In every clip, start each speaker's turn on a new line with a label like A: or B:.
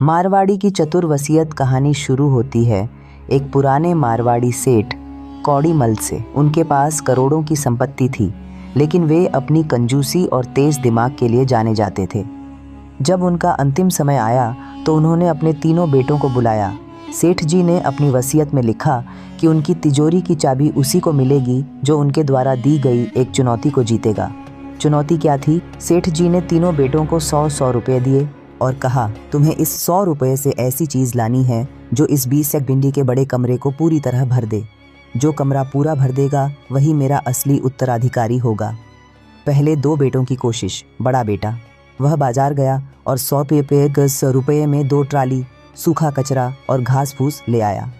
A: मारवाड़ी की चतुर वसीयत कहानी शुरू होती है एक पुराने मारवाड़ी सेठ कौड़ीमल से। उनके पास करोड़ों की संपत्ति थी, लेकिन वे अपनी कंजूसी और तेज दिमाग के लिए जाने जाते थे। जब उनका अंतिम समय आया तो उन्होंने अपने तीनों बेटों को बुलाया। सेठ जी ने अपनी वसीयत में लिखा कि उनकी तिजोरी की चाबी उसी को मिलेगी जो उनके द्वारा दी गई एक चुनौती को जीतेगा। चुनौती क्या थी? सेठ जी ने तीनों बेटों को 100-100 रुपये दिए और कहा, तुम्हें इस 100 रुपये से ऐसी चीज़ लानी है जो इस 20 सेक भिंडी के बड़े कमरे को पूरी तरह भर दे। जो कमरा पूरा भर देगा वही मेरा असली उत्तराधिकारी होगा। पहले 2 बेटों की कोशिश। बड़ा बेटा वह बाजार गया और 100 रुपये में 2 ट्राली सूखा कचरा और घास फूस ले आया।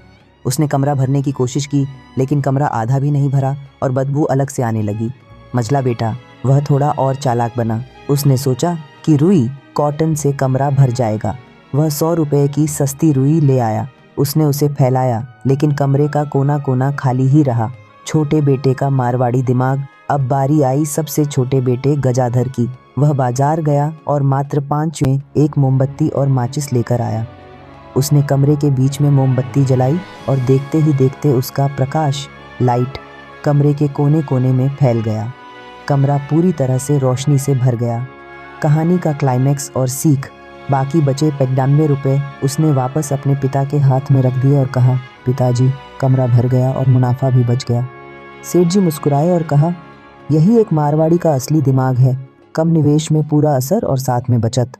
A: उसने कमरा भरने की कोशिश की, लेकिन कमरा आधा भी नहीं भरा और बदबू अलग से आने लगी। मझला बेटा वह थोड़ा और चालाक बना। उसने सोचा कि रुई कॉटन से कमरा भर जाएगा। वह 100 रुपये की सस्ती रुई ले आया। उसने उसे फैलाया, लेकिन कमरे का कोना कोना खाली ही रहा। छोटे बेटे का मारवाड़ी दिमाग। अब बारी आई सबसे छोटे बेटे गजाधर की। वह बाजार गया और मात्र 5 में एक मोमबत्ती और माचिस लेकर आया। उसने कमरे के बीच में मोमबत्ती जलाई और देखते ही देखते उसका प्रकाश लाइट कमरे के कोने कोने में फैल गया। कमरा पूरी तरह से रोशनी से भर गया। कहानी का क्लाइमैक्स और सीख। बाकी बचे 95 रुपये उसने वापस अपने पिता के हाथ में रख दिए और कहा, पिताजी कमरा भर गया और मुनाफा भी बच गया। सेठ जी मुस्कुराए और कहा, यही एक मारवाड़ी का असली दिमाग है। कम निवेश में पूरा असर और साथ में बचत।